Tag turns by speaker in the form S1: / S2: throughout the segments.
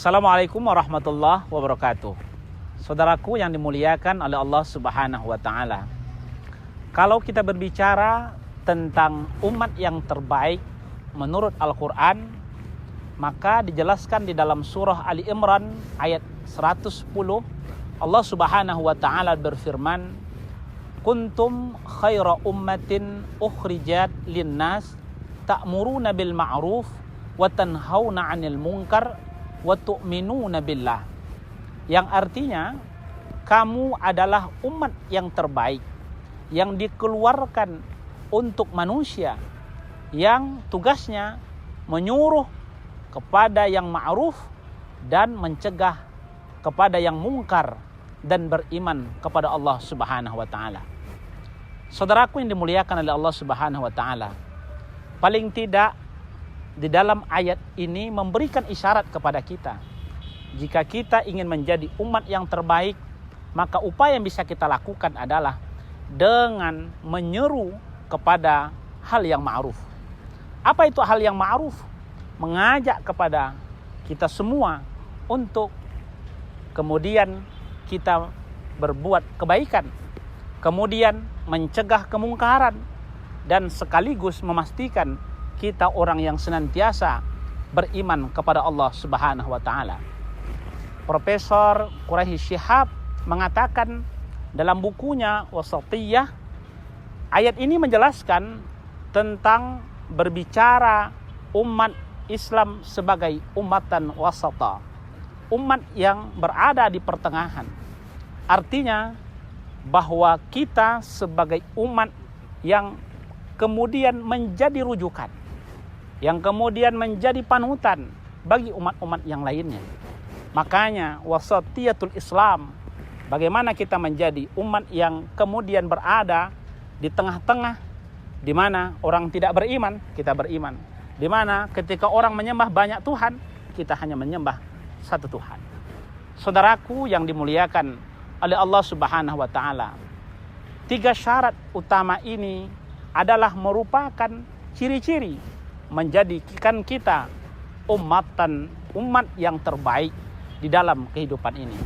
S1: Assalamualaikum warahmatullahi wabarakatuh. Saudaraku yang dimuliakan oleh Allah Subhanahu wa Ta'ala, kalau kita berbicara tentang umat yang terbaik menurut Al-Quran, maka dijelaskan di dalam surah Ali Imran ayat 110, Allah Subhanahu wa Ta'ala berfirman, kuntum khaira ummatin ukhrijat linnas ta'muruna bil ma'ruf wa tanhauna 'anil munkar wa tu'minuna billah. Yang artinya kamu adalah umat yang terbaik yang dikeluarkan untuk manusia, yang tugasnya menyuruh kepada yang ma'ruf dan mencegah kepada yang mungkar dan beriman kepada Allah Subhanahu wa Ta'ala. Saudaraku yang dimuliakan oleh Allah Subhanahu wa Ta'ala, paling tidak di dalam ayat ini memberikan isyarat kepada kita. Jika kita ingin menjadi umat yang terbaik, maka upaya yang bisa kita lakukan adalah dengan menyeru kepada hal yang ma'ruf. Apa itu hal yang ma'ruf? Mengajak kepada kita semua untuk kemudian kita berbuat kebaikan, kemudian mencegah kemungkaran, dan sekaligus memastikan kita orang yang senantiasa beriman kepada Allah Subhanahu wa Ta'ala. Profesor Quraish Shihab mengatakan dalam bukunya Wasatiyah, ayat ini menjelaskan tentang berbicara umat Islam sebagai umatan wasata, umat yang berada di pertengahan. Artinya bahwa kita sebagai umat yang kemudian menjadi rujukan, yang kemudian menjadi panutan bagi umat-umat yang lainnya. Makanya wasatiyatul Islam, bagaimana kita menjadi umat yang kemudian berada di tengah-tengah, di mana orang tidak beriman, kita beriman. Di mana ketika orang menyembah banyak Tuhan, kita hanya menyembah satu Tuhan. Saudaraku yang dimuliakan oleh Allah Subhanahu wa Ta'ala, 3 syarat utama ini adalah merupakan ciri-ciri menjadikan kita umat yang terbaik di dalam kehidupan ini.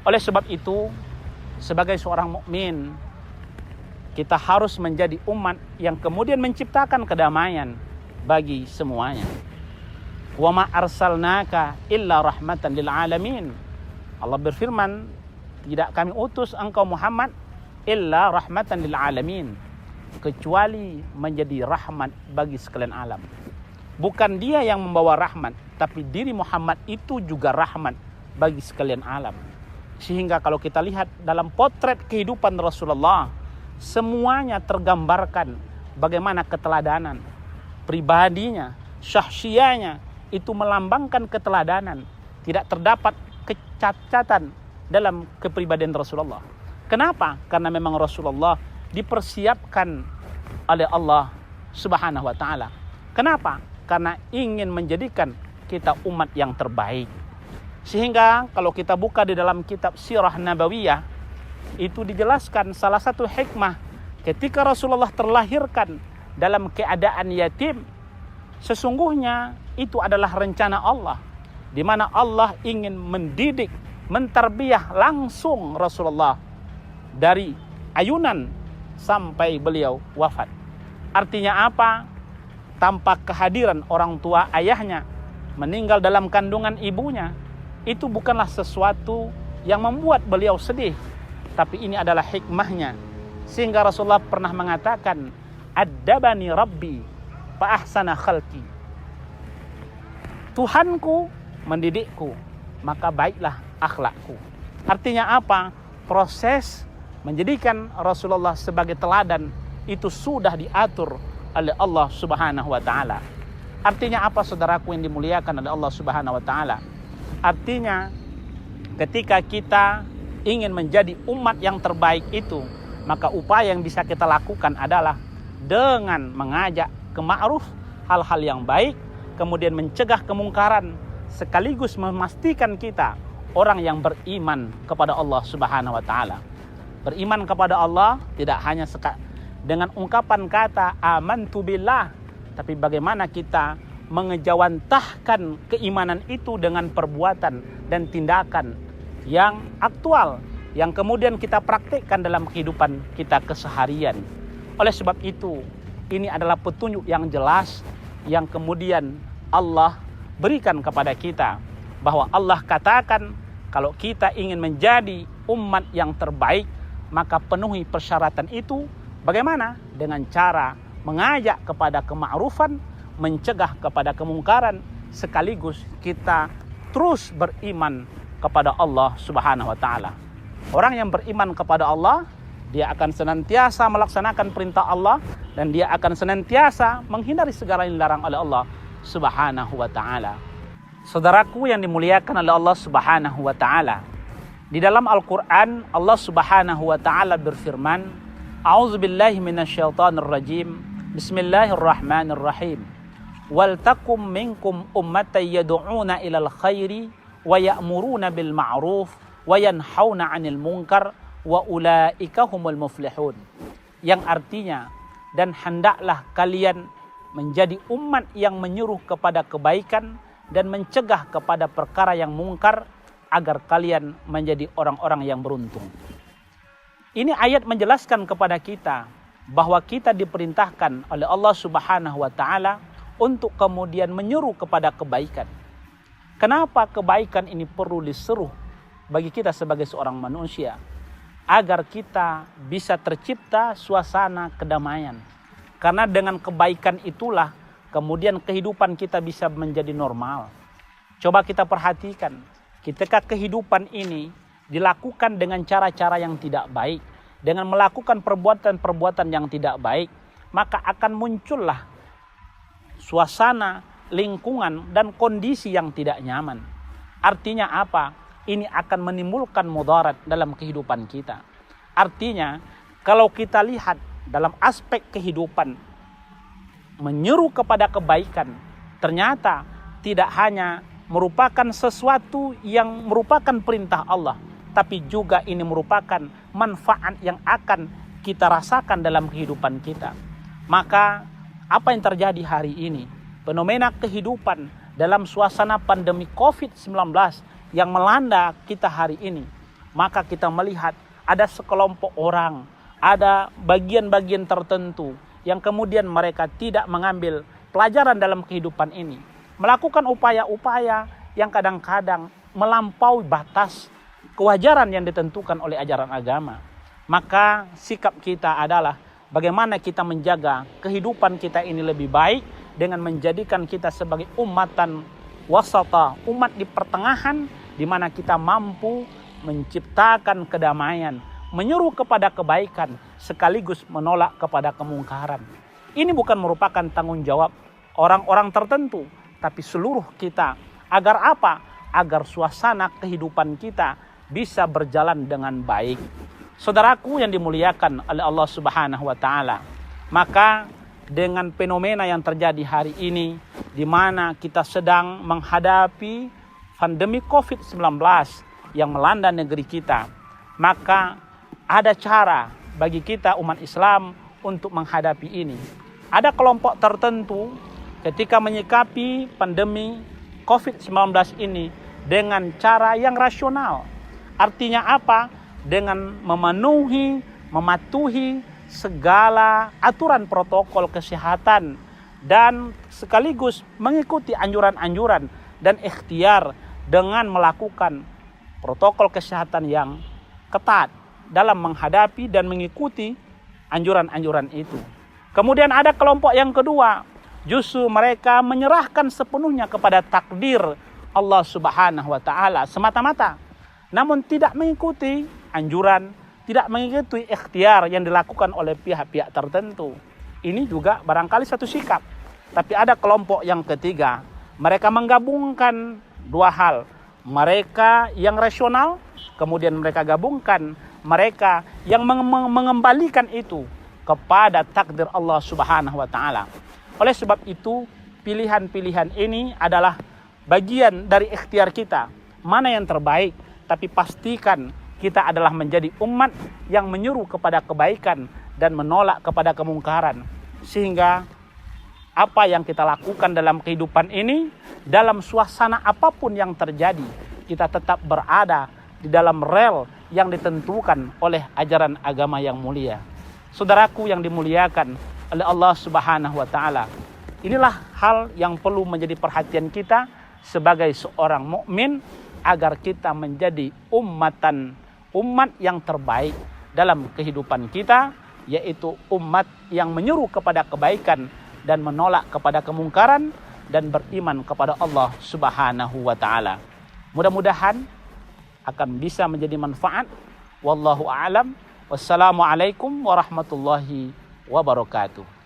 S1: Oleh sebab itu, sebagai seorang mukmin, kita harus menjadi umat yang kemudian menciptakan kedamaian bagi semuanya. Wa ma arsalnaka illa rahmatan lil alamin. Allah berfirman, tidak kami utus engkau Muhammad illa rahmatan lil alamin, kecuali menjadi rahmat bagi sekalian alam. Bukan dia yang membawa rahmat, tapi diri Muhammad itu juga rahmat bagi sekalian alam. Sehingga kalau kita lihat dalam potret kehidupan Rasulullah, semuanya tergambarkan bagaimana keteladanan pribadinya, syahsianya itu melambangkan keteladanan. Tidak terdapat kecacatan dalam kepribadian Rasulullah. Kenapa? Karena memang Rasulullah dipersiapkan oleh Allah Subhanahu wa Ta'ala. Kenapa? Karena ingin menjadikan kita umat yang terbaik. Sehingga kalau kita buka di dalam kitab Sirah Nabawiyah, itu dijelaskan salah satu hikmah ketika Rasulullah terlahirkan dalam keadaan yatim, sesungguhnya itu adalah rencana Allah, di mana Allah ingin mendidik, mentarbiyah langsung Rasulullah dari ayunan sampai beliau wafat. Artinya apa? Tanpa kehadiran orang tua ayahnya, meninggal dalam kandungan ibunya, itu bukanlah sesuatu yang membuat beliau sedih, tapi ini adalah hikmahnya. Sehingga Rasulullah pernah mengatakan, Addabani Rabbi fa ahsana khalqi. Tuhanku mendidikku, maka baiklah akhlakku. Artinya apa? Proses menjadikan Rasulullah sebagai teladan itu sudah diatur oleh Allah Subhanahu wa Ta'ala. Artinya apa, saudaraku yang dimuliakan oleh Allah Subhanahu wa Ta'ala? Artinya ketika kita ingin menjadi umat yang terbaik itu, maka upaya yang bisa kita lakukan adalah dengan mengajak ke ma'ruf, hal-hal yang baik, kemudian mencegah kemungkaran, sekaligus memastikan kita orang yang beriman kepada Allah Subhanahu wa Ta'ala. Beriman kepada Allah tidak hanya dengan ungkapan kata amantu billah, tapi bagaimana kita mengejawantahkan keimanan itu dengan perbuatan dan tindakan yang aktual, yang kemudian kita praktikkan dalam kehidupan kita keseharian. Oleh sebab itu, ini adalah petunjuk yang jelas yang kemudian Allah berikan kepada kita, bahwa Allah katakan kalau kita ingin menjadi umat yang terbaik, maka penuhi persyaratan itu. Bagaimana? Dengan cara mengajak kepada kema'rufan, mencegah kepada kemungkaran, sekaligus kita terus beriman kepada Allah Subhanahu wa taala. Orang yang beriman kepada Allah, dia akan senantiasa melaksanakan perintah Allah dan dia akan senantiasa menghindari segala yang dilarang oleh Allah Subhanahu wa taala. Saudaraku yang dimuliakan oleh Allah Subhanahu wa taala, di dalam Al-Qur'an Allah Subhanahu wa taala berfirman, A'udzubillahi minasyaitonir rajim. Bismillahirrahmanirrahim. Wal takum minkum ummatan yad'una ilal khairi wa ya'muruna bil ma'ruf wa yanhauna 'anil munkar wa ulaika humul muflihun. Yang artinya, dan hendaklah kalian menjadi umat yang menyuruh kepada kebaikan dan mencegah kepada perkara yang mungkar, agar kalian menjadi orang-orang yang beruntung. Ini ayat menjelaskan kepada kita bahwa kita diperintahkan oleh Allah Subhanahu wa taala untuk kemudian menyuruh kepada kebaikan. Kenapa kebaikan ini perlu diseru bagi kita sebagai seorang manusia? Agar kita bisa tercipta suasana kedamaian. Karena dengan kebaikan itulah kemudian kehidupan kita bisa menjadi normal. Coba kita perhatikan, ketika kehidupan ini dilakukan dengan cara-cara yang tidak baik, dengan melakukan perbuatan-perbuatan yang tidak baik, maka akan muncullah suasana, lingkungan, dan kondisi yang tidak nyaman. Artinya apa? Ini akan menimbulkan mudarat dalam kehidupan kita. Artinya, kalau kita lihat dalam aspek kehidupan, menyeru kepada kebaikan, ternyata tidak hanya merupakan sesuatu yang merupakan perintah Allah, tapi juga ini merupakan manfaat yang akan kita rasakan dalam kehidupan kita. Maka apa yang terjadi hari ini? Fenomena kehidupan dalam suasana pandemi COVID-19 yang melanda kita hari ini. Maka kita melihat ada sekelompok orang, ada bagian-bagian tertentu yang kemudian mereka tidak mengambil pelajaran dalam kehidupan ini. Melakukan upaya-upaya yang kadang-kadang melampaui batas kewajaran yang ditentukan oleh ajaran agama. Maka sikap kita adalah bagaimana kita menjaga kehidupan kita ini lebih baik dengan menjadikan kita sebagai umatan wasata, umat di pertengahan, di mana kita mampu menciptakan kedamaian, menyuruh kepada kebaikan, sekaligus menolak kepada kemungkaran. Ini bukan merupakan tanggung jawab orang-orang tertentu, tapi seluruh kita. Agar apa? Agar suasana kehidupan kita bisa berjalan dengan baik. Saudaraku yang dimuliakan oleh Allah Subhanahu wa taala, maka dengan fenomena yang terjadi hari ini, di mana kita sedang menghadapi pandemi COVID-19 yang melanda negeri kita, maka ada cara bagi kita umat Islam untuk menghadapi ini. Ada kelompok tertentu ketika menyikapi pandemi COVID-19 ini dengan cara yang rasional. Artinya apa? Dengan mematuhi segala aturan protokol kesehatan dan sekaligus mengikuti anjuran-anjuran dan ikhtiar dengan melakukan protokol kesehatan yang ketat dalam menghadapi dan mengikuti anjuran-anjuran itu. Kemudian ada kelompok yang kedua, justru mereka menyerahkan sepenuhnya kepada takdir Allah Subhanahu wa taala semata-mata, namun tidak mengikuti anjuran, tidak mengikuti ikhtiar yang dilakukan oleh pihak-pihak tertentu. Ini juga barangkali satu sikap. Tapi ada kelompok yang ketiga, mereka menggabungkan dua hal. Mereka yang rasional, kemudian mereka gabungkan mereka yang mengembalikan itu kepada takdir Allah Subhanahu wa taala. Oleh sebab itu, pilihan-pilihan ini adalah bagian dari ikhtiar kita. Mana yang terbaik, tapi pastikan kita adalah menjadi umat yang menyuruh kepada kebaikan dan menolak kepada kemungkaran. Sehingga apa yang kita lakukan dalam kehidupan ini, dalam suasana apapun yang terjadi, kita tetap berada di dalam rel yang ditentukan oleh ajaran agama yang mulia. Saudaraku yang dimuliakan oleh Allah Subhanahu wa taala, inilah hal yang perlu menjadi perhatian kita sebagai seorang mukmin agar kita menjadi umat yang terbaik dalam kehidupan kita, yaitu umat yang menyeru kepada kebaikan dan menolak kepada kemungkaran dan beriman kepada Allah Subhanahu wa taala. Mudah-mudahan akan bisa menjadi manfaat. Wallahu a'lam. Wassalamualaikum warahmatullahi wabarakatuh.